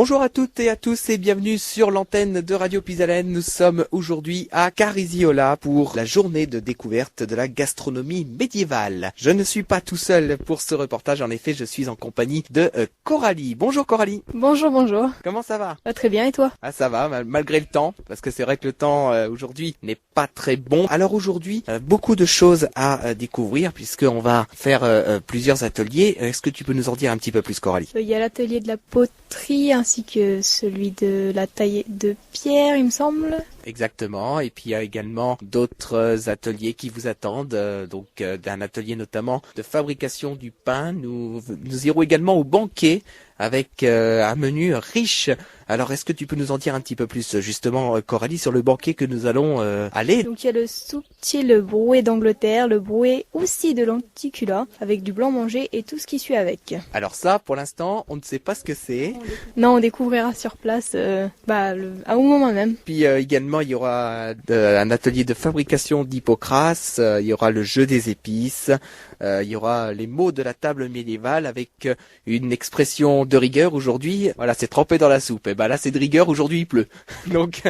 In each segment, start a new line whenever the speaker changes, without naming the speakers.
Bonjour à toutes et à tous et bienvenue sur l'antenne de Radio Pisalène. Nous sommes aujourd'hui à Carisiola pour la journée de découverte de la gastronomie médiévale. Je ne suis pas tout seul pour ce reportage, en effet je suis en compagnie de Coralie. Bonjour Coralie.
Bonjour, bonjour.
Comment ça va?
Très bien, et toi?
Ah ça va, malgré le temps, parce que c'est vrai que le temps aujourd'hui n'est pas très bon. Alors aujourd'hui, beaucoup de choses à découvrir puisqu'on va faire plusieurs ateliers. Est-ce que tu peux nous en dire un petit peu plus Coralie?
Il y a l'atelier de la poterie ainsi que celui de la taille de pierre, il me semble.
Exactement, et puis il y a également d'autres ateliers qui vous attendent, d'un atelier notamment de fabrication du pain. Nous irons également au banquet avec un menu riche. Alors est-ce que tu peux nous en dire un petit peu plus justement Coralie sur le banquet que nous allons aller?
Donc il y a le subtil brouet d'Angleterre, le brouet aussi de l'Anticula avec du blanc mangé et tout ce qui suit avec.
Alors ça pour l'instant on ne sait pas ce que c'est.
Non, on découvrira sur place à un moment même.
Puis également il y aura un atelier de fabrication d'Hippocrate, il y aura le jeu des épices, il y aura les mots de la table médiévale avec une expression de rigueur aujourd'hui. Voilà, c'est trempé dans la soupe. Et ben là c'est de rigueur, aujourd'hui il pleut. Donc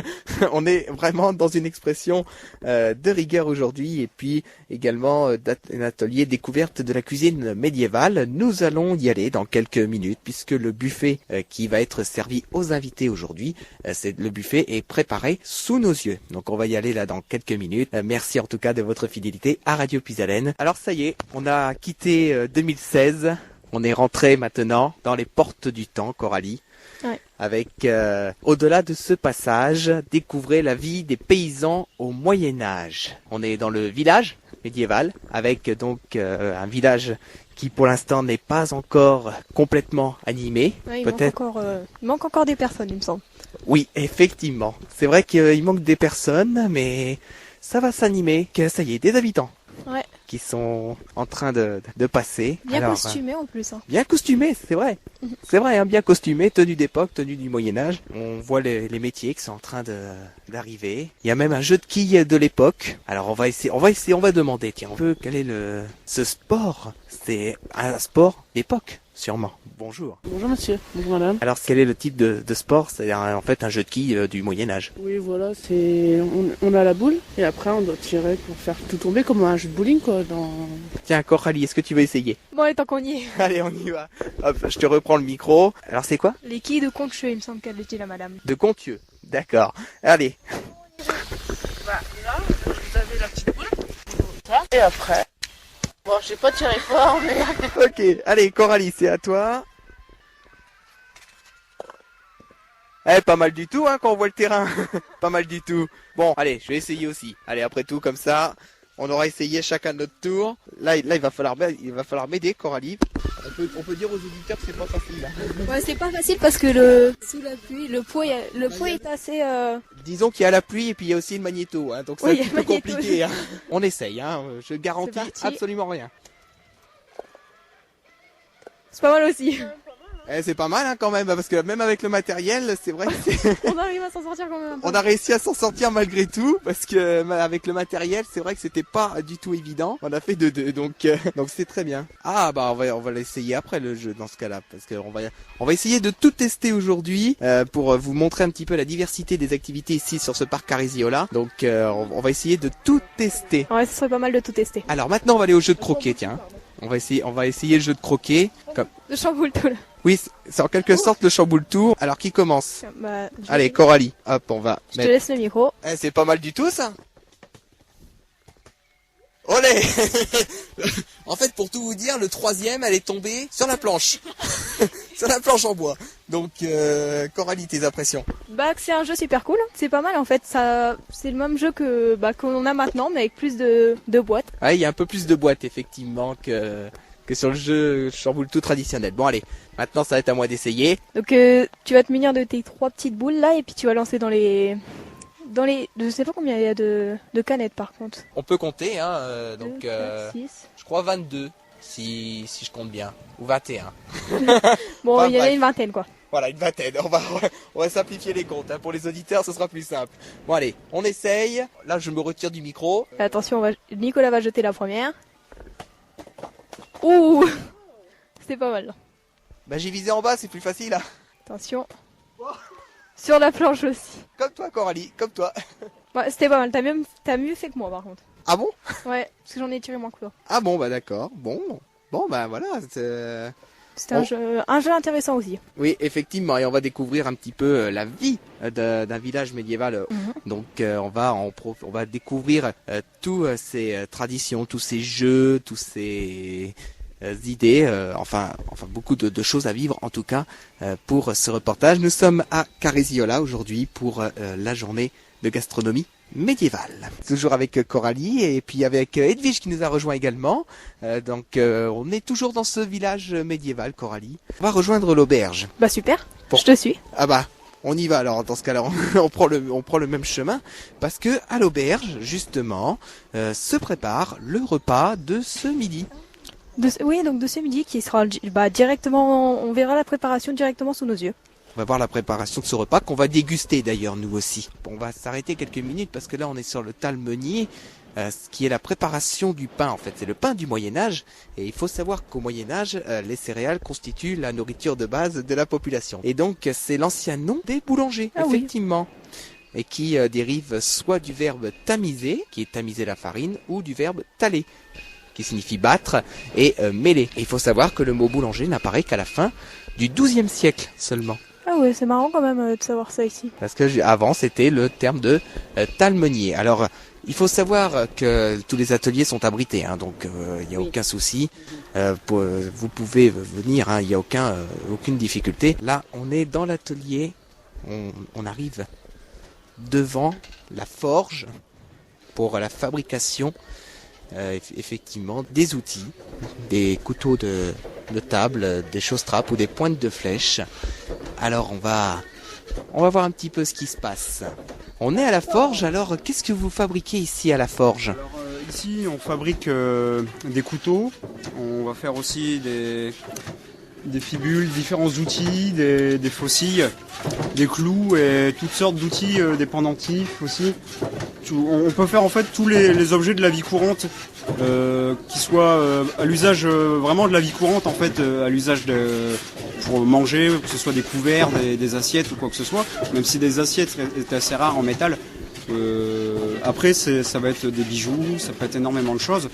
on est vraiment dans une expression de rigueur aujourd'hui. Et puis également un atelier découverte de la cuisine médiévale. Nous allons y aller dans quelques minutes puisque le buffet qui va être servi aux invités aujourd'hui, le buffet est préparé sous nos yeux. Donc on va y aller là dans quelques minutes. Merci en tout cas de votre fidélité à Radio Pisalène. Alors ça y est, on a quitté 2016. On est rentré maintenant dans les portes du temps, Coralie.
Ouais.
Avec, au-delà de ce passage, découvrez la vie des paysans au Moyen-Âge. On est dans le village médiéval, avec donc un village qui pour l'instant n'est pas encore complètement animé.
Ouais,
Peut-être.
Il manque encore des personnes, il me semble.
Oui, effectivement. C'est vrai qu'il manque des personnes, mais ça va s'animer. Que ça y est, des habitants.
Ouais.
Qui sont en train de passer.
Bien
Alors,
costumé en plus.
bien costumé, c'est vrai. C'est vrai, hein, bien costumé, tenue d'époque, tenue du Moyen-Âge. On voit les métiers qui sont en train d'arriver. Il y a même un jeu de quilles de l'époque. Alors on va demander, tiens, quel est ce sport? C'est un sport d'époque, sûrement. Bonjour.
Bonjour monsieur, bonjour madame.
Alors quel est le type de sport? C'est en fait un jeu de quilles du Moyen-Âge.
Oui voilà, on a la boule et après on doit tirer pour faire tout tomber comme un jeu de bowling quoi.
Tiens, Coralie, est-ce que tu veux essayer?
Bon, allez, tant qu'on y est.
Allez, on y va. Hop, je te reprends le micro. Alors c'est quoi?
Les quilles de Contieux, il me semble qu'elle dit la madame.
De Contieux. D'accord. Allez.
Bah là, vous avez la petite boule. Et après. Bon, j'ai pas tiré fort mais.
Ok, allez Coralie, c'est à toi. Pas mal du tout, hein, quand on voit le terrain. Pas mal du tout. Bon, allez, je vais essayer aussi. Allez, après tout, comme ça, on aura essayé chacun notre tour. Là, il va falloir m'aider, Coralie. On peut dire aux auditeurs que c'est pas facile. Hein.
Ouais, c'est pas facile parce que sous la pluie, le poids est assez.
Disons qu'il y a la pluie et puis il y a aussi le magnéto, hein, donc c'est
Oui,
un petit peu compliqué. Hein. On essaye, hein. Je garantis absolument rien.
C'est pas mal aussi.
C'est pas mal hein, quand même, parce que même avec le matériel, c'est vrai que
On arrive à s'en sortir quand même.
on a réussi à s'en sortir malgré tout, parce que avec le matériel, c'est vrai que c'était pas du tout évident. On a fait de deux, donc c'est très bien. Ah bah on va l'essayer après le jeu dans ce cas-là, parce que on va essayer de tout tester aujourd'hui pour vous montrer un petit peu la diversité des activités ici sur ce parc Carisiola. Donc on va essayer de tout tester.
Ouais, ce serait pas mal de tout tester.
Alors maintenant on va aller au jeu de croquet, tiens. On va essayer le jeu de croquet.
Le chamboule tout là.
Oui, c'est en quelque sorte le chamboule tour. Alors qui commence?
Bah,
Allez, Coralie, hop, on va
je te laisse le micro.
c'est pas mal du tout ça. Olé. En fait, pour tout vous dire, le troisième, elle est tombée sur la planche. Sur la planche en bois. Donc, Coralie, tes impressions?
Bah, c'est un jeu super cool. C'est pas mal en fait. C'est le même jeu qu'on a maintenant, mais avec plus de boîtes.
Ouais, il y a un peu plus de boîtes, effectivement, que sur le jeu chamboule tout traditionnel. Bon, allez. Maintenant, ça va être à moi d'essayer.
Donc, tu vas te munir de tes 3 petites boules là, et puis tu vas lancer dans les, je sais pas combien il y a de canettes par contre.
On peut compter, hein,
2, 4, 6.
je crois 22, si je compte bien. Ou 21.
Bon,
Enfin,
il y en a
bref.
une vingtaine quoi.
Voilà, une vingtaine. On va simplifier les comptes. Hein. Pour les auditeurs, ce sera plus simple. Bon, allez, on essaye. Là, je me retire du micro.
Attention, Nicolas va jeter la première. Ouh, c'était pas mal.
Bah, j'ai visé en bas, c'est plus facile. Là.
Attention. Sur la planche aussi.
Comme toi, Coralie, comme toi.
Ouais, c'était pas mal. T'as mieux fait que moi, par contre.
Ah bon?
Ouais, parce que j'en ai tiré moins que toi.
Ah bon, bah d'accord. Bon, bah voilà.
C'était un jeu intéressant aussi.
Oui, effectivement, et on va découvrir un petit peu la vie d'un village médiéval. Donc, on va découvrir toutes ces traditions, tous ces jeux, tous ces idées, enfin beaucoup de choses à vivre en tout cas pour ce reportage. Nous sommes à Carésiola aujourd'hui pour la journée de gastronomie médiévale. Toujours avec Coralie et puis avec Edwige qui nous a rejoint également. Donc on est toujours dans ce village médiéval, Coralie. On va rejoindre l'auberge.
Bah super,
Bon.
je te suis.
Ah bah, on y va alors dans ce cas-là, on prend le même chemin parce que à l'auberge justement se prépare le repas de ce midi.
Oui, donc de ce midi qui sera directement, on verra la préparation directement sous nos yeux.
On va voir la préparation de ce repas qu'on va déguster d'ailleurs nous aussi. On va s'arrêter quelques minutes parce que là on est sur le talmenier, ce qui est la préparation du pain en fait. C'est le pain du Moyen-Âge et il faut savoir qu'au Moyen-Âge, les céréales constituent la nourriture de base de la population. Et donc c'est l'ancien nom des boulangers, effectivement. Oui. Et qui dérive soit du verbe tamiser, qui est tamiser la farine, ou du verbe taler, qui signifie battre et mêler. Et il faut savoir que le mot boulanger n'apparaît qu'à la fin du XIIe siècle seulement.
Ah ouais, c'est marrant quand même de savoir ça ici.
Parce que avant c'était le terme de talmenier. Alors il faut savoir que tous les ateliers sont abrités, hein, donc il n'y a aucun souci. Vous pouvez venir, il n'y a aucune difficulté. Là on est dans l'atelier, on arrive devant la forge pour la fabrication effectivement des outils, des couteaux de table, des chausses-trappes ou des pointes de flèche. Alors on va voir un petit peu ce qui se passe. On est à la forge, alors qu'est-ce que vous fabriquez ici à la forge?
Alors, ici on fabrique des couteaux, on va faire aussi des fibules, différents outils, des faucilles, des clous et toutes sortes d'outils, des pendentifs aussi. On peut faire en fait tous les objets de la vie courante qui soient à l'usage vraiment de la vie courante en fait, à l'usage pour manger, que ce soit des couverts, des assiettes ou quoi que ce soit, même si des assiettes étaient assez rares en métal. Après ça va être des bijoux, ça peut être énormément de choses.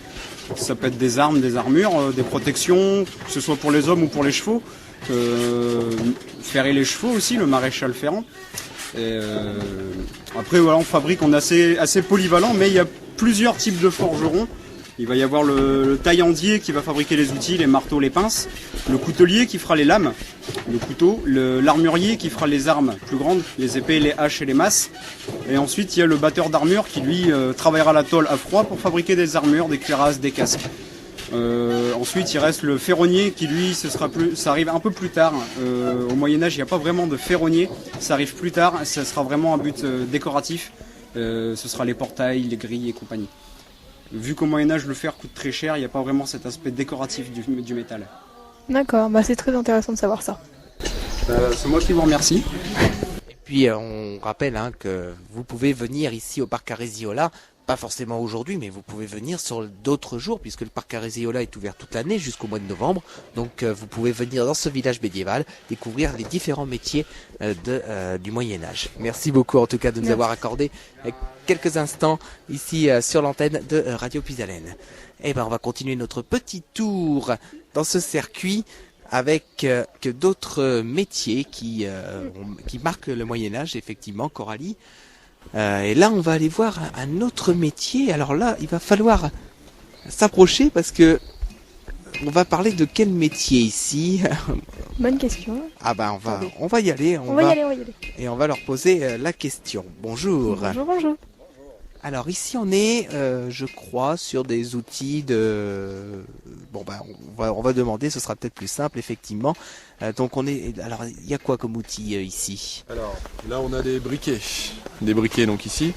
Ça peut être des armes, des armures, des protections, que ce soit pour les hommes ou pour les chevaux. Ferrer les chevaux aussi, le maréchal ferrant. Et après voilà, on est assez polyvalent, mais il y a plusieurs types de forgerons. Il va y avoir le taillandier qui va fabriquer les outils, les marteaux, les pinces, le coutelier qui fera les lames, le couteau, l'armurier qui fera les armes plus grandes, les épées, les haches et les masses. Et ensuite il y a le batteur d'armure qui lui travaillera la tôle à froid pour fabriquer des armures, des cuirasses, des casques. Ensuite il reste le ferronnier qui lui ça arrive un peu plus tard. Au Moyen-Âge il n'y a pas vraiment de ferronnier, ça arrive plus tard, ça sera vraiment un but décoratif. Ce sera les portails, les grilles et compagnie. Vu qu'au Moyen-Âge le fer coûte très cher, il n'y a pas vraiment cet aspect décoratif du métal.
D'accord, c'est très intéressant de savoir ça.
C'est moi qui vous remercie.
Et puis on rappelle que vous pouvez venir ici au parc Carésiola, pas forcément aujourd'hui, mais vous pouvez venir sur d'autres jours, puisque le parc Carésiola est ouvert toute l'année jusqu'au mois de novembre. Donc vous pouvez venir dans ce village médiéval, découvrir les différents métiers du Moyen-Âge. Merci beaucoup en tout cas de nous avoir accordé quelques instants ici sur l'antenne de Radio Puisalène. Et on va continuer notre petit tour dans ce circuit avec d'autres métiers qui marquent le Moyen-Âge, effectivement, Coralie. Et là, on va aller voir un autre métier. Alors là, il va falloir s'approcher parce que on va parler de quel métier ici?
Bonne question.
Ah on va y aller.
On va y aller.
Et on va leur poser la question. Bonjour.
Bonjour.
Alors ici on est, je crois, sur des outils de... on va demander, ce sera peut-être plus simple effectivement. Donc alors il y a quoi comme outil ici?
Alors là on a des briquets donc ici,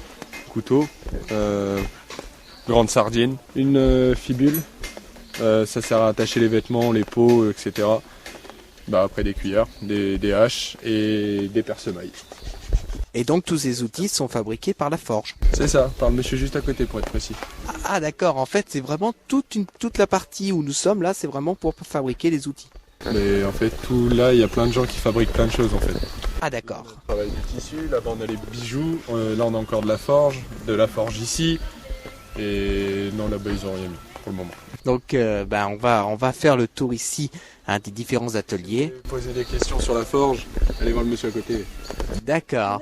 couteau, grande sardine, une fibule, ça sert à attacher les vêtements, les peaux, etc. Après des cuillères, des haches et des perce-mailles.
Et donc tous ces outils sont fabriqués par la forge.
C'est ça, par le monsieur juste à côté pour être précis.
Ah d'accord, en fait c'est vraiment toute la partie où nous sommes là, c'est vraiment pour fabriquer les outils.
Mais en fait tout là, il y a plein de gens qui fabriquent plein de choses en fait.
Ah d'accord.
On travaille du tissu, là-bas on a les bijoux, là on a encore de la forge ici, et non là-bas ils ont rien mis pour le moment.
Donc on va faire le tour ici des différents ateliers.
Poser des questions sur la forge, allez voir le monsieur à côté.
D'accord.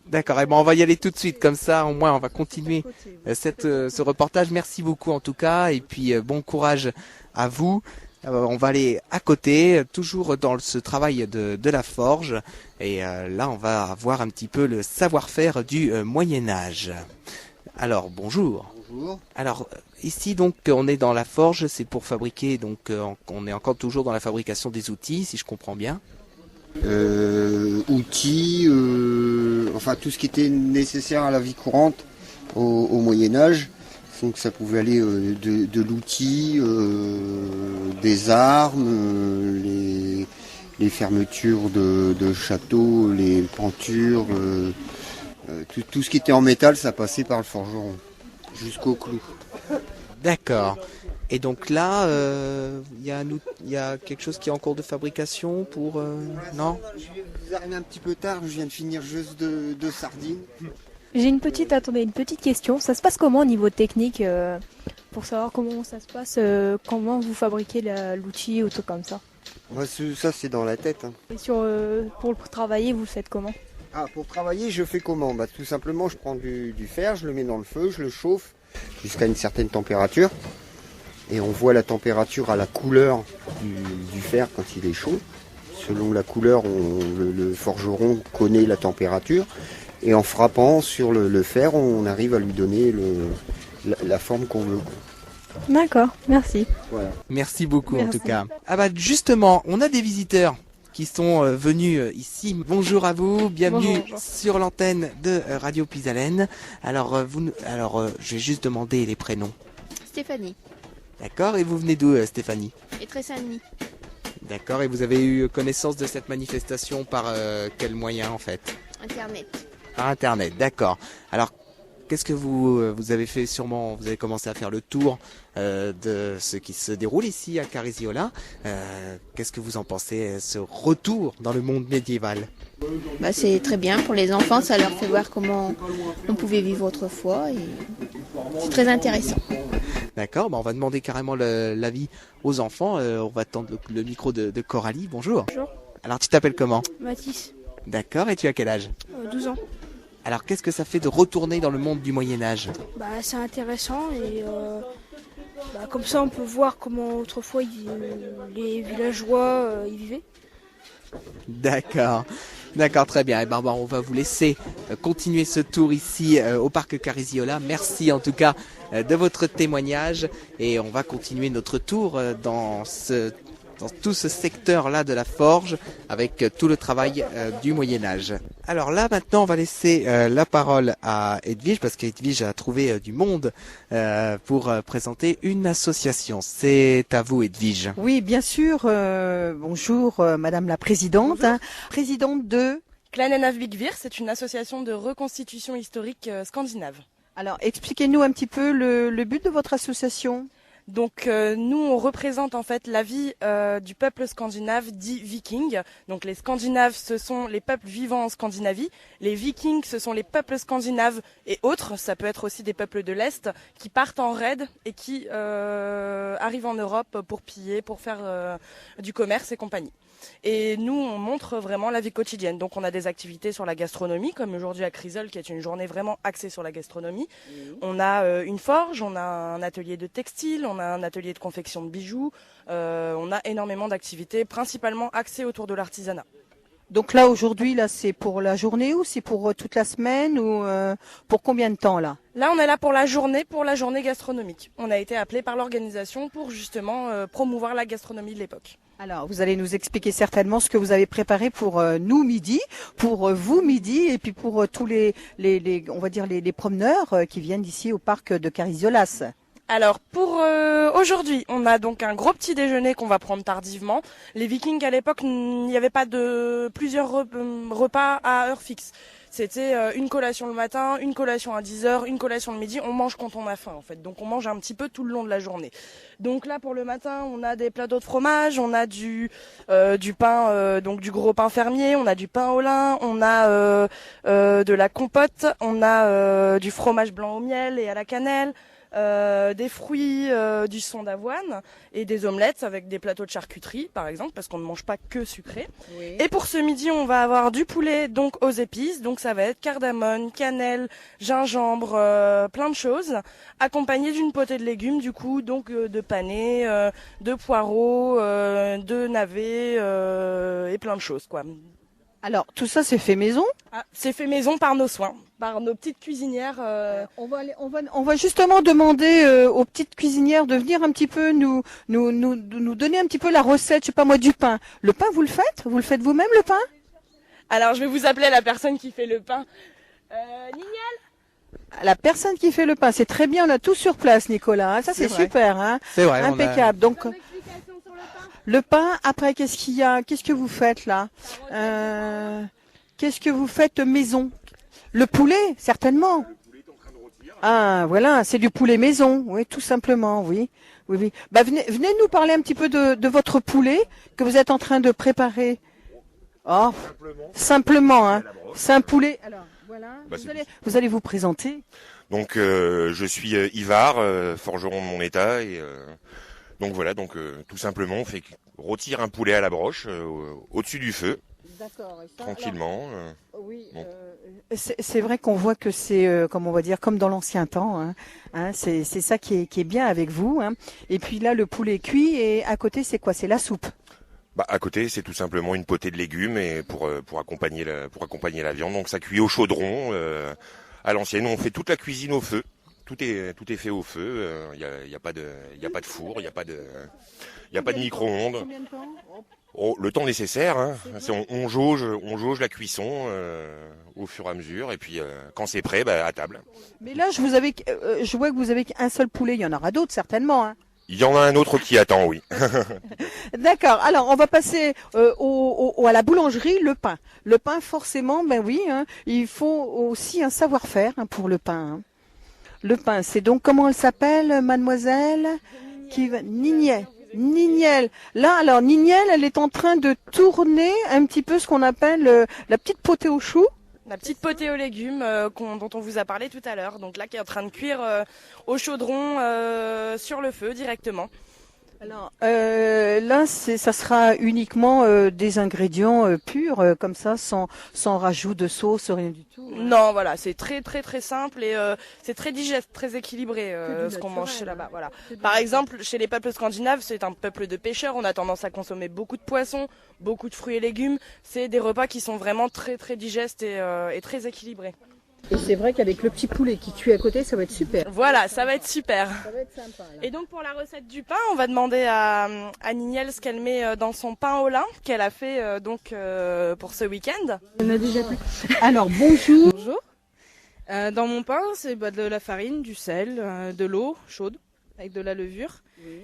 D'accord, et on va y aller tout de suite, comme ça au moins on va continuer ce reportage. Merci beaucoup en tout cas, et puis bon courage à vous. On va aller à côté, toujours dans ce travail de la forge, et là on va voir un petit peu le savoir-faire du Moyen-Âge. Alors bonjour.
Bonjour.
Alors ici donc on est dans la forge, c'est pour fabriquer, donc on est encore toujours dans la fabrication des outils, si je comprends bien.
Outils, enfin tout ce qui était nécessaire à la vie courante au Moyen-Âge. Donc ça pouvait aller de l'outil, des armes, les fermetures de châteaux, les pentures, tout ce qui était en métal, ça passait par le forgeron, jusqu'au clou.
D'accord. Et donc là, il y a quelque chose qui est en cours de fabrication pour... non ?
Vous arrivez un petit peu tard, je viens de finir juste de sardines.
J'ai une petite question. Ça se passe comment au niveau technique pour savoir comment ça se passe, comment vous fabriquez l'outil ou tout comme ça?
Ouais, ça c'est dans la tête. Hein.
Et pour travailler, vous le faites comment?
Ah, pour travailler, je fais comment? Tout simplement, je prends du fer, je le mets dans le feu, je le chauffe jusqu'à une certaine température. Et on voit la température à la couleur du fer quand il est chaud. Selon la couleur, le forgeron connaît la température. Et en frappant sur le fer, on arrive à lui donner la forme qu'on veut.
D'accord, merci.
Voilà.
Merci beaucoup
Merci.
en tout cas. Ah bah justement, on a des visiteurs qui sont venus ici. Bonjour à vous, bienvenue
Bonjour.
sur l'antenne de Radio Pisalène. Alors, je vais juste demander les prénoms.
Stéphanie
D'accord, et vous venez d'où Stéphanie?
et Tressani.
D'accord, et vous avez eu connaissance de cette manifestation par quel moyen en fait?
Internet.
Par Internet, d'accord. Alors, qu'est-ce que vous avez fait sûrement? Vous avez commencé à faire le tour de ce qui se déroule ici à Carisiola. Qu'est-ce que vous en pensez, ce retour dans le monde médiéval?
C'est très bien pour les enfants, ça leur fait voir comment on pouvait vivre autrefois et c'est très intéressant.
D'accord, on va demander carrément l'avis aux enfants. On va attendre le micro de Coralie. Bonjour.
Bonjour.
Alors, tu t'appelles comment?
Mathis,
D'accord, et tu as quel âge?
12 ans.
Alors, qu'est-ce que ça fait de retourner dans le monde du Moyen-Âge?
C'est intéressant et comme ça on peut voir comment autrefois les villageois y vivaient.
D'accord. D'accord, très bien. Et on va vous laisser continuer ce tour ici au parc Carisiola. Merci en tout cas de votre témoignage et on va continuer notre tour dans tout ce secteur-là de la forge avec tout le travail du Moyen-Âge. Alors là, maintenant, on va laisser la parole à Edwige parce qu'Edwige a trouvé du monde pour présenter une association. C'est à vous, Edwige.
Oui, bien sûr. Bonjour, Madame la Présidente.
Bonjour.
Présidente de...
Kleinen-Avvikvir, c'est une association de reconstitution historique scandinave.
Alors, expliquez-nous un petit peu le but de votre association.
Donc nous on représente en fait la vie du peuple scandinave dit viking. Donc les Scandinaves ce sont les peuples vivant en Scandinavie, les Vikings ce sont les peuples scandinaves et autres, ça peut être aussi des peuples de l'Est qui partent en raid et qui arrivent en Europe pour piller, pour faire du commerce et compagnie. Et nous, on montre vraiment la vie quotidienne. Donc, on a des activités sur la gastronomie, comme aujourd'hui à Crisol, qui est une journée vraiment axée sur la gastronomie. On a une forge, on a un atelier de textile, on a un atelier de confection de bijoux. On a énormément d'activités, principalement axées autour de l'artisanat.
Donc là, aujourd'hui, là, c'est pour la journée ou c'est pour toute la semaine ou pour combien de temps là?
Là, on est là pour la journée gastronomique. On a été appelé par l'organisation pour justement promouvoir la gastronomie de l'époque.
Alors, vous allez nous expliquer certainement ce que vous avez préparé pour nous midi, pour vous midi, et puis pour tous les on va dire les promeneurs qui viennent ici au parc de Carisiolas.
Alors pour aujourd'hui, on a donc un gros petit déjeuner qu'on va prendre tardivement. Les Vikings à l'époque, il n'y avait pas de plusieurs repas à heure fixe. c'était une collation le matin, une collation à 10h, une collation le midi. On mange quand on a faim en fait, donc on mange un petit peu tout le long de la journée. Donc là pour le matin, on a des plateaux de fromage, on a du pain, donc du gros pain fermier, on a du pain au lin, on a de la compote, on a du fromage blanc au miel et à la cannelle. Des fruits, du son d'avoine et des omelettes avec des plateaux de charcuterie par exemple parce qu'on ne mange pas que sucré. Oui. Et pour ce midi on va avoir du poulet donc aux épices, donc ça va être cardamone, cannelle, gingembre, plein de choses, accompagné d'une potée de légumes du coup, donc de panais, de poireaux, de navets et plein de choses quoi.
Alors, tout ça, c'est fait maison?
C'est fait maison par nos soins, par nos petites cuisinières.
On va justement demander aux petites cuisinières de venir un petit peu nous donner un petit peu la recette, je sais pas moi, du pain. Le pain, vous le faites? Vous le faites vous-même, le pain?
Alors, je vais vous appeler la personne qui fait le pain. Nignel?
La personne qui fait le pain, c'est très bien, on a tout sur place, Nicolas. Ça, c'est super, hein?
C'est vrai.
Impeccable. Donc, le pain, après, qu'est-ce qu'il y a? Qu'est-ce que vous faites là? Qu'est-ce que vous faites maison? Le poulet, certainement. Ah, voilà, c'est du poulet maison, oui, tout simplement, oui. Oui. Bah, venez nous parler un petit peu de votre poulet que vous êtes en train de préparer. Oh, simplement, hein. C'est un poulet. Alors, voilà, vous allez vous présenter.
Donc, je suis Ivar, forgeron de mon état et... Donc voilà, tout simplement, on fait rôtir un poulet à la broche au-dessus du feu, tranquillement.
Oui, c'est vrai qu'on voit que c'est, comme on va dire, comme dans l'ancien temps. C'est ça qui est bien avec vous. Hein. Et puis là, le poulet cuit et à côté, c'est quoi? C'est la soupe.
Bah à côté, c'est tout simplement une potée de légumes et pour accompagner la viande. Donc ça cuit au chaudron à l'ancienne. On fait toute la cuisine au feu. Tout est fait au feu. Il y a pas de four, il y a pas de micro-ondes. Oh, le temps nécessaire. Hein. On jauge la cuisson au fur et à mesure. Et puis quand c'est prêt, à table.
Mais là, je vois que vous avez qu'un seul poulet. Il y en aura d'autres certainement. Hein.
Il y en a un autre qui attend, oui.
D'accord. Alors, on va passer à la boulangerie, le pain. Le pain, forcément, ben oui. Hein, il faut aussi un savoir-faire pour le pain. Hein. Le pain, c'est donc, comment elle s'appelle, mademoiselle? Nignel. Là, alors, Nignel, elle est en train de tourner un petit peu ce qu'on appelle la petite potée au chou.
La petite potée aux légumes dont on vous a parlé tout à l'heure. Donc là, qui est en train de cuire au chaudron sur le feu directement.
Alors là, ça sera uniquement des ingrédients purs, comme ça, sans rajout de sauce, rien du tout.
Non, voilà, c'est très très très simple et c'est très digeste, très équilibré ce qu'on mange là-bas. Voilà. Par exemple, chez les peuples scandinaves, c'est un peuple de pêcheurs. On a tendance à consommer beaucoup de poissons, beaucoup de fruits et légumes. C'est des repas qui sont vraiment très très digestes et très équilibrés.
Et c'est vrai qu'avec le petit poulet qui cuit à côté, ça va être super.
Voilà, ça va être super.
Ça va être sympa. Là.
Et donc pour la recette du pain, on va demander à Nignel ce qu'elle met dans son pain au lin qu'elle a fait pour ce week-end.
On a déjà fait. Alors bonjour.
Bonjour. Dans mon pain, c'est de la farine, du sel, de l'eau chaude avec de la levure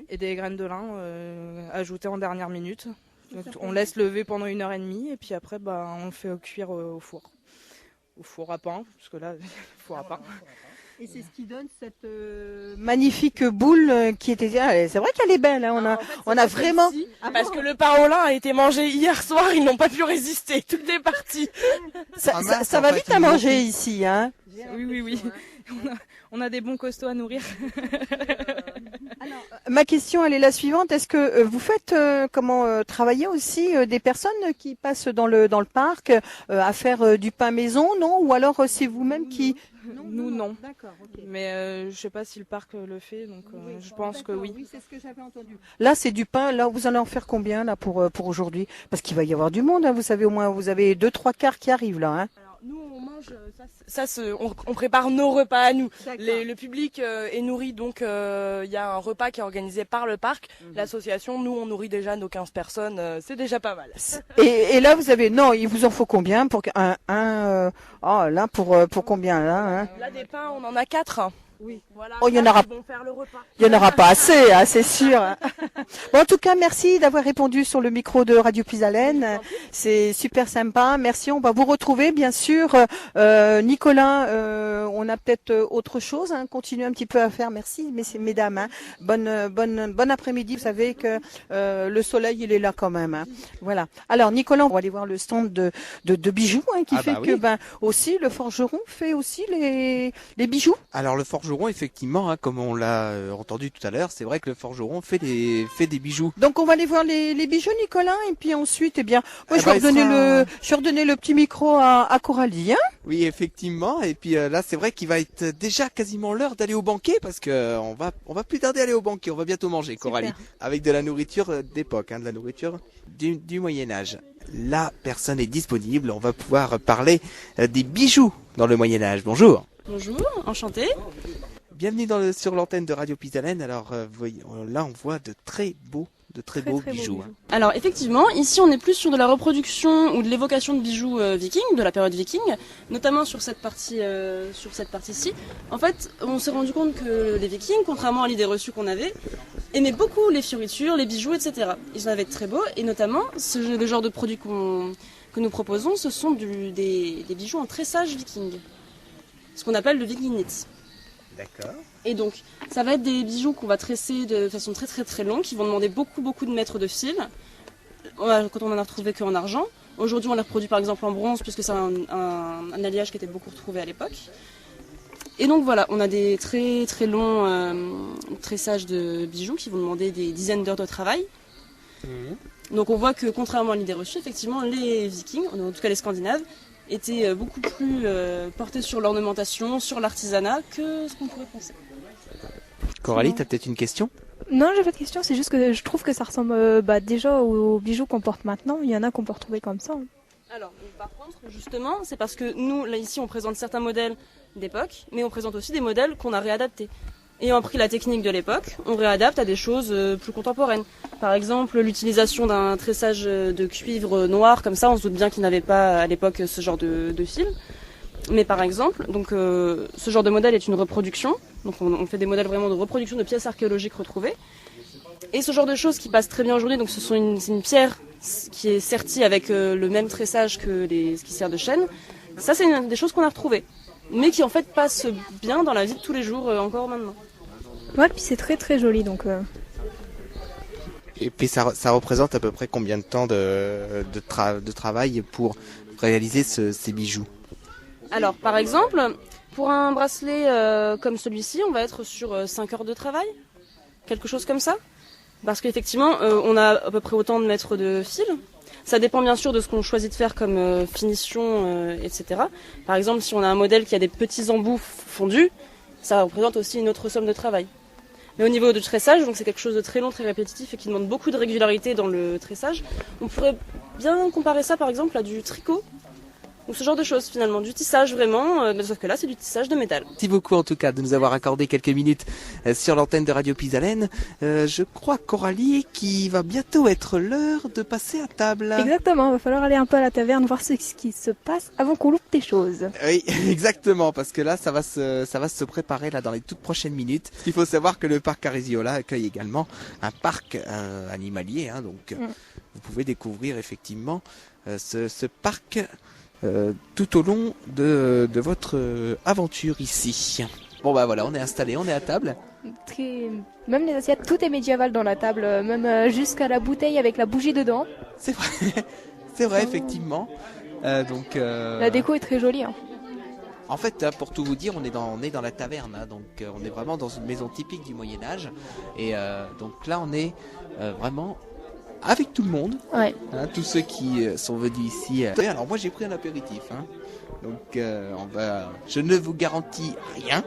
et des graines de lin ajoutées en dernière minute. Donc, on laisse lever pendant 1h30 et puis après on le fait cuire au four. Au four à pain, parce que là, four à pain.
Et c'est ce qui donne cette magnifique boule qui était... c'est vrai qu'elle est belle, hein. On a vraiment...
Parce que le pain au lin a été mangé hier soir, ils n'ont pas pu résister, tout est parti.
Ça va vite à manger ici, hein.
Oui. On a des bons costauds à nourrir.
Alors, ma question, elle est la suivante. Est-ce que vous faites travailler aussi des personnes qui passent dans le parc à faire du pain maison, non? Ou alors c'est vous-même qui...
Nous, non.
D'accord, ok.
Mais je sais pas si le parc le fait, donc je pense que oui.
Oui, c'est ce que j'avais entendu. Là, c'est du pain. Là, vous allez en faire combien là pour aujourd'hui? Parce qu'il va y avoir du monde, hein, vous savez, au moins, vous avez 2-3 quarts qui arrivent là. Hein.
Alors, nous, on mange, on prépare nos repas à nous. Le public est nourri, donc il y a un repas qui est organisé par le parc. L'association, nous, on nourrit déjà nos 15 personnes, c'est déjà pas mal.
Et là, vous avez, non, il vous en faut combien pour là, pour combien là? Hein
Là, des pains, on en a 4.
Oui.
Voilà,
Oh, il y en aura.
ils vont faire le repas.
Il n'y en aura pas assez, hein, c'est sûr. Bon, en tout cas, merci d'avoir répondu sur le micro de Radio Puisalène. C'est super sympa. Merci. On va vous retrouver, bien sûr. Nicolas, on a peut-être autre chose. Hein, continuer un petit peu à faire. Merci, mesdames. Hein. Bon après-midi. Vous savez que le soleil, il est là quand même. Hein. Voilà. Alors, Nicolas, on va aller voir le stand de bijoux, hein, qui fait que aussi le forgeron fait aussi les bijoux.
Alors le forgeron, effectivement, hein, comme on l'a entendu tout à l'heure, c'est vrai que le forgeron fait des bijoux.
Donc on va aller voir les bijoux, Nicolas, et puis ensuite, eh bien, moi je vais redonner le petit micro à Coralie. Hein.
Oui, effectivement. Et puis là, c'est vrai qu'il va être déjà quasiment l'heure d'aller au banquet parce que on va plus tarder à aller au banquet. On va bientôt manger, Coralie,
Super.
avec de la nourriture d'époque, hein, de la nourriture du Moyen Âge. La personne est disponible. On va pouvoir parler des bijoux dans le Moyen Âge. Bonjour.
Bonjour, enchanté.
Bienvenue sur l'antenne de Radio Puisalène. Alors là, on voit de très beaux bijoux. Hein.
Alors effectivement, ici on est plus sur de la reproduction ou de l'évocation de bijoux vikings, de la période viking, notamment sur cette partie-ci. En fait, on s'est rendu compte que les vikings, contrairement à l'idée reçue qu'on avait, aimaient beaucoup les fioritures, les bijoux, etc. Ils en avaient de très beaux, et notamment, le genre de produits que nous proposons, ce sont des bijoux en tressage viking. Ce qu'on appelle le viking knit.
D'accord.
Et donc, ça va être des bijoux qu'on va tresser de façon très très très longue, qui vont demander beaucoup de mètres de fil, quand on en a retrouvé qu'en argent. Aujourd'hui, on les reproduit par exemple en bronze, puisque c'est un alliage qui était beaucoup retrouvé à l'époque. Et donc voilà, on a des très très longs tressages de bijoux qui vont demander des dizaines d'heures de travail. Donc on voit que contrairement à l'idée reçue, effectivement, les Vikings, en tout cas les Scandinaves, étaient beaucoup plus portés sur l'ornementation, sur l'artisanat que ce qu'on pourrait penser.
Coralie, tu as peut-être une question ?
Non, j'ai pas de question, c'est juste que je trouve que ça ressemble déjà aux bijoux qu'on porte maintenant. Il y en a qu'on peut retrouver comme ça. Hein.
Alors, par contre, justement, c'est parce que nous, là, ici, on présente certains modèles d'époque, mais on présente aussi des modèles qu'on a réadaptés. Ayant appris la technique de l'époque, on réadapte à des choses plus contemporaines. Par exemple, l'utilisation d'un tressage de cuivre noir, comme ça, on se doute bien qu'ils n'avaient pas à l'époque ce genre de fil. Mais par exemple, donc, ce genre de modèle est une reproduction. Donc on fait des modèles vraiment de reproduction de pièces archéologiques retrouvées. Et ce genre de choses qui passent très bien aujourd'hui, donc c'est une pierre qui est sertie avec le même tressage que ce qui sert de chaîne. Ça, c'est des choses qu'on a retrouvées, mais qui en fait passent bien dans la vie de tous les jours encore maintenant.
Ouais, puis c'est très très joli donc.
Et puis ça représente à peu près combien de temps de travail pour réaliser ces bijoux ?
Alors par exemple, pour un bracelet comme celui-ci, on va être sur 5 heures de travail, quelque chose comme ça. Parce qu'effectivement, on a à peu près autant de mètres de fil. Ça dépend bien sûr de ce qu'on choisit de faire comme finition, etc. Par exemple, si on a un modèle qui a des petits embouts fondus, ça représente aussi une autre somme de travail. Mais au niveau du tressage, donc c'est quelque chose de très long, très répétitif et qui demande beaucoup de régularité dans le tressage. On pourrait bien comparer ça par exemple à du tricot. Ou ce genre de choses finalement, du tissage vraiment, sauf que là c'est du tissage de métal.
Merci beaucoup en tout cas de nous avoir accordé quelques minutes sur l'antenne de Radio Puisalène. Je crois, Coralie, qu'il va bientôt être l'heure de passer à table.
Exactement, il va falloir aller un peu à la taverne, voir ce qui se passe avant qu'on loupe des choses.
Oui, exactement, parce que là ça va se préparer là dans les toutes prochaines minutes. Il faut savoir que le parc Cariziola accueille également un parc animalier, hein, donc vous pouvez découvrir effectivement ce parc tout au long de votre aventure ici. Bon bah voilà, on est installé, on est à table.
Même les assiettes, tout est médiéval dans la table, même jusqu'à la bouteille avec la bougie dedans.
C'est vrai, effectivement.
La déco est très jolie. Hein.
En fait, pour tout vous dire, on est dans la taverne, hein, donc on est vraiment dans une maison typique du Moyen-Âge. Et donc là, on est vraiment avec tout le monde,
ouais.
Hein, tous ceux qui sont venus ici. Alors moi j'ai pris un apéritif, hein. Donc je ne vous garantis rien.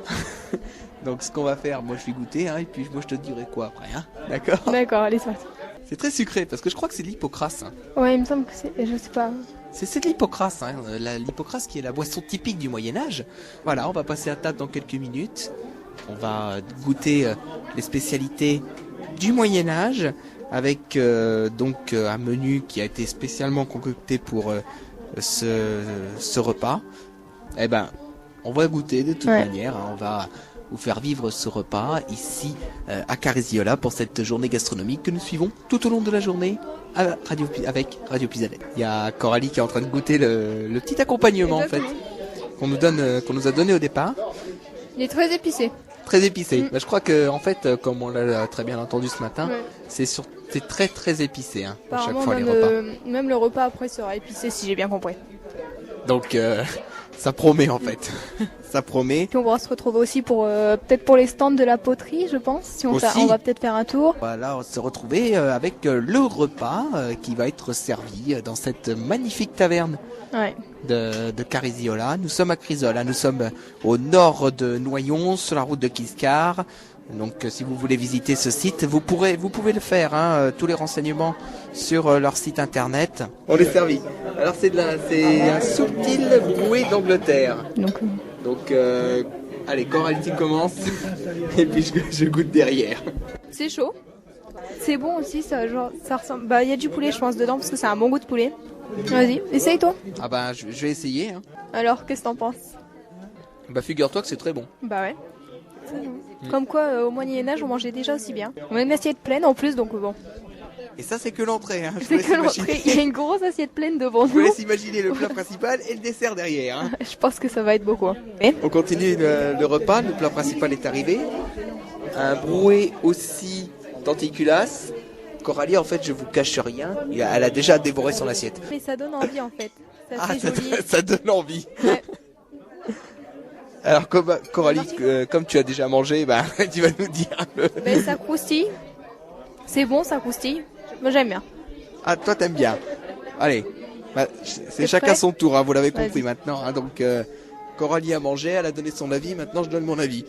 Donc ce qu'on va faire, moi je vais goûter, hein, et puis moi je te dirai quoi après, hein. D'accord ?
D'accord, allez c'est parti.
C'est très sucré parce que je crois que c'est de l'hypocrase. Hein.
Ouais, il me semble que c'est, je sais pas.
C'est de l'hypocrase, hein. L'hypocrase qui est la boisson typique du Moyen-Âge. Voilà, on va passer à table dans quelques minutes. On va goûter les spécialités du Moyen-Âge. Avec un menu qui a été spécialement concocté pour ce repas. Eh ben, on va goûter de toute manière. Hein, vous faire vivre ce repas ici à Carisiola pour cette journée gastronomique que nous suivons tout au long de la journée avec Radio Pisalet. Il y a Coralie qui est en train de goûter le petit accompagnement en fait qu'on nous a donné au départ.
Il est très épicé.
Très épicé. Bah, je crois que en fait, comme on l'a très bien entendu ce matin, c'est très très épicé à chaque fois les repas.
Même le repas après sera épicé si j'ai bien compris.
Donc ça promet en fait. Ça promet.
Puis on va se retrouver aussi pour peut-être pour les stands de la poterie, je pense. Si on va peut-être faire un tour.
Voilà, on va se retrouver avec le repas qui va être servi dans cette magnifique taverne de Carisiola. Nous sommes à Crisola, nous sommes au nord de Noyon, sur la route de Quiscar. Donc si vous voulez visiter ce site, vous pouvez le faire. Tous les renseignements sur leur site internet. On est servi. Alors c'est un subtil brouet d'Angleterre. Donc allez, Coralie, tu commences et puis je goûte derrière.
C'est chaud. C'est bon aussi, ça ressemble. Bah il y a du poulet, je pense, dedans parce que c'est un bon goût de poulet. Vas-y, essaye toi.
Ah bah je vais essayer.
Alors qu'est-ce que t'en penses?
Bah figure-toi que c'est très bon.
Bah ouais. Comme quoi, au Moyen-Âge, on mangeait déjà aussi bien. On a une assiette pleine en plus, donc bon.
Et ça, c'est que l'entrée.
C'est que l'entrée. Il y a une grosse assiette pleine devant nous.
Je vous laisse imaginer le plat principal et le dessert derrière.
Je pense que ça va être beaucoup.
On continue le repas. Le plat principal est arrivé. Un brouet aussi denticulas. Coralie, en fait, je vous cache rien. Elle a déjà dévoré son assiette.
Mais ça donne envie, en fait. Joli.
Ça donne envie. Ouais. Alors, Coralie, comme tu as déjà mangé, tu vas nous dire un peu.
Ça croustille. C'est bon, ça croustille. Moi, j'aime bien.
Ah, toi, t'aimes bien. Allez, c'est chacun son tour, vous l'avez compris maintenant. Donc, Coralie a mangé, elle a donné son avis, maintenant je donne mon avis.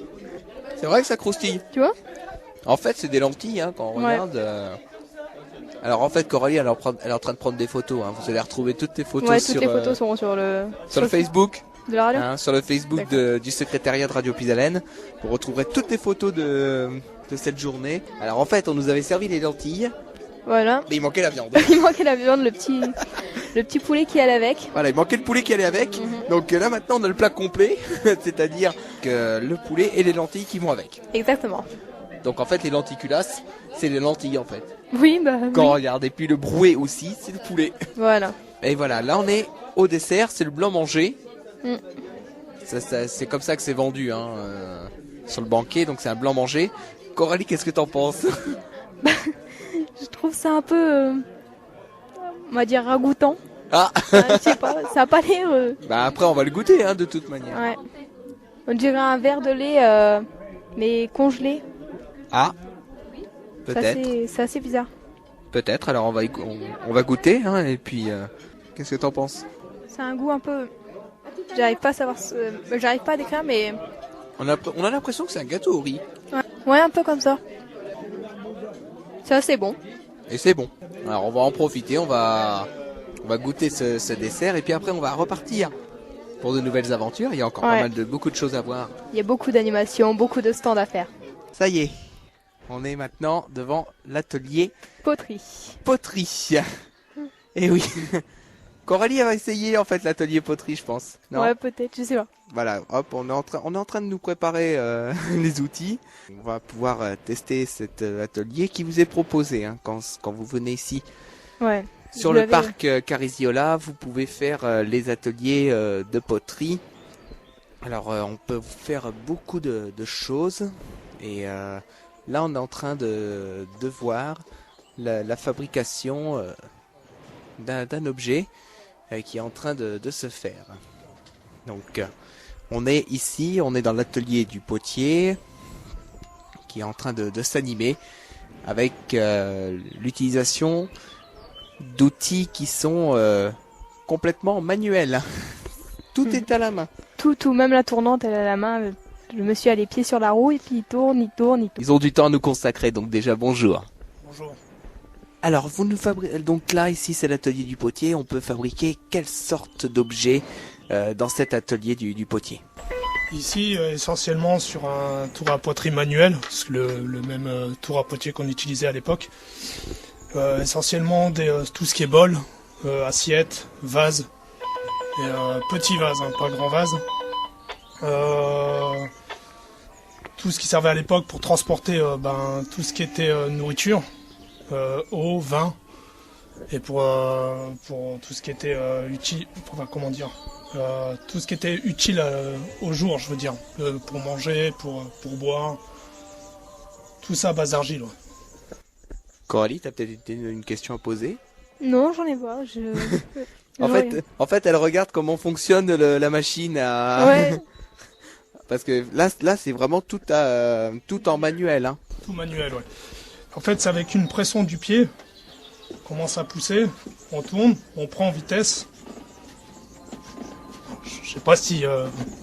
C'est vrai que ça croustille.
Tu vois?
En fait, c'est des lentilles, quand on regarde. Alors, en fait, Coralie, elle est en train de prendre des photos. Vous allez retrouver toutes les photos
toutes les photos seront sur le
Facebook.
De la radio
sur le Facebook du secrétariat de Radio Pisalène. Vous retrouverez toutes les photos de cette journée. Alors en fait, on nous avait servi les lentilles.
Voilà.
Mais il manquait la viande.
Il manquait la viande, le petit poulet qui allait avec.
Voilà, il manquait le poulet qui allait avec. Donc là maintenant, on a le plat complet. C'est-à-dire que le poulet et les lentilles qui vont avec.
Exactement.
Donc en fait, les lenticulas, c'est les lentilles en fait.
Oui,
Quand on regarde. Et puis le brouet aussi, c'est le poulet.
Voilà.
Et voilà, là on est au dessert, c'est le blanc manger. C'est comme ça que c'est vendu sur le banquet, donc c'est un blanc manger. Coralie, qu'est-ce que t'en penses?
Je trouve ça un peu, on va dire, ragoûtant.
Ah
je sais pas, ça a pas l'air...
après on va le goûter de toute manière.
Ouais. On dirait un verre de lait, mais congelé.
Ah, peut-être.
C'est assez bizarre.
Peut-être, alors on va goûter, et puis qu'est-ce que t'en penses?
C'est un goût un peu... J'arrive pas à décrire, mais...
On a l'impression que c'est un gâteau au riz.
Ouais, un peu comme ça. C'est assez bon.
Et c'est bon. Alors on va en profiter, on va goûter ce dessert, et puis après on va repartir pour de nouvelles aventures. Il y a encore beaucoup de choses à voir.
Il y a beaucoup d'animations, beaucoup de stands à faire.
Ça y est, on est maintenant devant l'atelier Poterie. Et oui. Coralie va essayer en fait l'atelier poterie, je pense. Non,
ouais, peut-être, je sais pas.
Voilà, hop, on est en train de nous préparer les outils. On va pouvoir tester cet atelier qui vous est proposé quand vous venez ici.
Ouais.
Sur le parc Carisiola, vous pouvez faire les ateliers de poterie. Alors, on peut faire beaucoup de choses. Et là, on est en train de voir la fabrication d'un objet qui est en train de se faire. Donc on est ici, on est dans l'atelier du potier qui est en train de s'animer avec l'utilisation d'outils qui sont complètement manuels. Tout est à la main.
Tout, même la tournante elle est à la main. Le monsieur a les pieds sur la roue et puis il tourne.
Ils ont du temps à nous consacrer, donc déjà bonjour.
Bonjour.
Alors, vous nous fabriquez, donc là, ici, c'est l'atelier du potier. On peut fabriquer quelle sorte d'objets dans cet atelier du potier?
Ici, essentiellement sur un tour à poterie manuel, le même tour à potier qu'on utilisait à l'époque. Essentiellement tout ce qui est bol, assiettes, vases, et petits vases, pas grands vases. tout ce qui servait à l'époque pour transporter tout ce qui était nourriture, eau, vin, et pour tout ce qui était utile, tout ce qui était utile au jour, je veux dire, pour manger, pour boire, tout ça à base d'argile. Ouais.
Coralie, t'as peut-être une question à poser?
Non, j'en ai pas.
En fait, elle regarde comment fonctionne la machine à...
Ouais.
Parce que là, c'est vraiment tout en manuel. Hein.
Tout manuel, ouais. En fait, c'est avec une pression du pied. On commence à pousser, on tourne, on prend en vitesse. Je sais pas si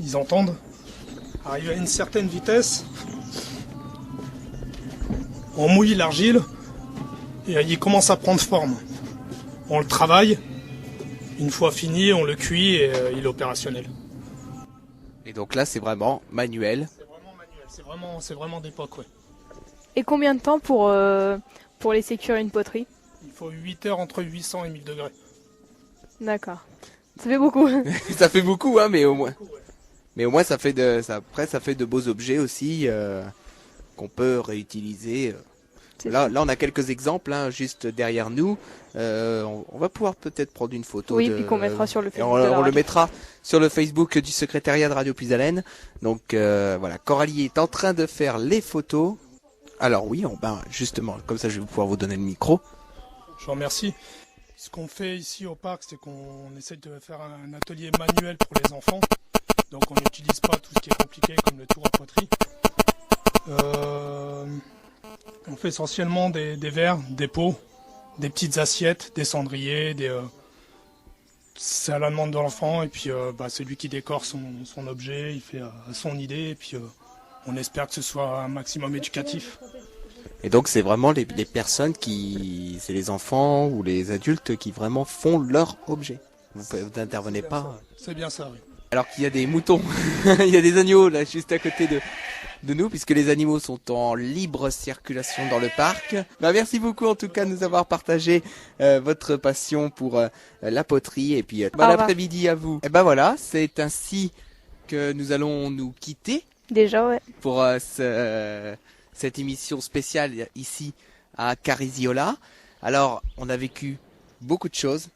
ils entendent. Arrivé à une certaine vitesse, on mouille l'argile et il commence à prendre forme. On le travaille. Une fois fini, on le cuit et il est opérationnel.
Et donc là, c'est vraiment manuel.
C'est vraiment d'époque, ouais.
Et combien de temps pour laisser cuire une poterie?
Il faut 8 heures entre 800 et 1000 degrés.
D'accord. Ça fait beaucoup.
Ça fait beaucoup, hein, mais au moins ça fait de beaux objets aussi qu'on peut réutiliser. Là, on a quelques exemples, hein, juste derrière nous. On va pouvoir peut-être prendre une photo.
Oui, puis qu'on mettra sur le Facebook.
On le mettra sur le Facebook du secrétariat de Radio Puisalène. Donc voilà, Coralie est en train de faire les photos. Alors oui, justement, comme ça je vais pouvoir vous donner le micro.
Je vous remercie. Ce qu'on fait ici au parc, c'est qu'on essaie de faire un atelier manuel pour les enfants. Donc on n'utilise pas tout ce qui est compliqué comme le tour à poterie. On fait essentiellement des verres, des pots, des petites assiettes, des cendriers, c'est à la demande de l'enfant et puis c'est lui qui décore son objet, il fait à son idée et puis on espère que ce soit un maximum éducatif.
Et donc c'est vraiment les personnes c'est les enfants ou les adultes qui vraiment font leur objet. Vous n'intervenez pas.
C'est bien ça, oui.
Alors qu'il y a des moutons, il y a des agneaux là juste à côté de nous, puisque les animaux sont en libre circulation dans le parc. Merci beaucoup en tout cas de nous avoir partagé votre passion pour la poterie et puis bon après-midi à vous. Et voilà, c'est ainsi que nous allons nous quitter.
Déjà, ouais.
Pour cette émission spéciale ici à Carisiola. Alors, on a vécu beaucoup de choses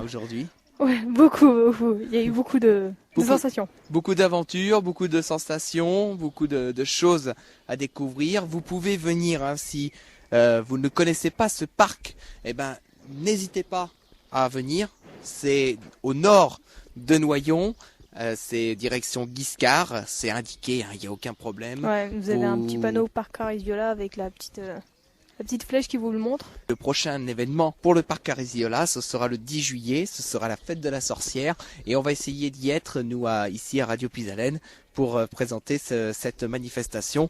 aujourd'hui.
Ouais, beaucoup. Il y a eu beaucoup de sensations.
Beaucoup d'aventures, beaucoup de sensations, beaucoup de choses à découvrir. Vous pouvez venir, hein, si vous ne connaissez pas ce parc, n'hésitez pas à venir. C'est au nord de Noyon. C'est direction Guiscard, c'est indiqué, il n'y a aucun problème.
Ouais, vous avez un petit panneau Parc Carisiola avec la petite flèche qui vous le montre.
Le prochain événement pour le Parc Carisiola, ce sera le 10 juillet, ce sera la fête de la sorcière et on va essayer d'y être, nous, ici à Radio Puisalène, pour présenter cette manifestation.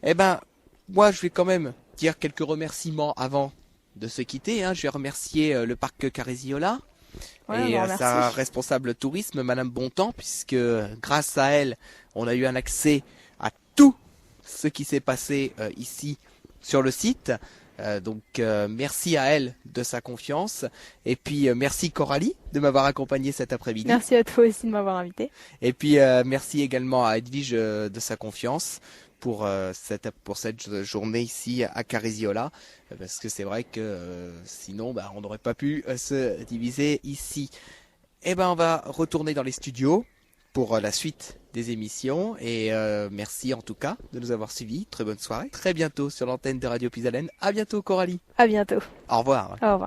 Moi je vais quand même dire quelques remerciements avant de se quitter. Je vais remercier le Parc Carisiola.
Ouais,
et sa responsable tourisme, Madame Bontemps, puisque grâce à elle, on a eu un accès à tout ce qui s'est passé ici sur le site. Donc merci à elle de sa confiance. Et puis merci Coralie de m'avoir accompagné cet après-midi.
Merci à toi aussi de m'avoir invité.
Et puis merci également à Edwige de sa confiance pour cette journée ici à Carisiola, parce que c'est vrai que sinon on n'aurait pas pu se diviser ici. On va retourner dans les studios pour la suite des émissions et merci en tout cas de nous avoir suivis. Très bonne soirée. Très bientôt sur l'antenne de Radio Puisalène. À bientôt Coralie.
À bientôt.
Au revoir.
Au revoir.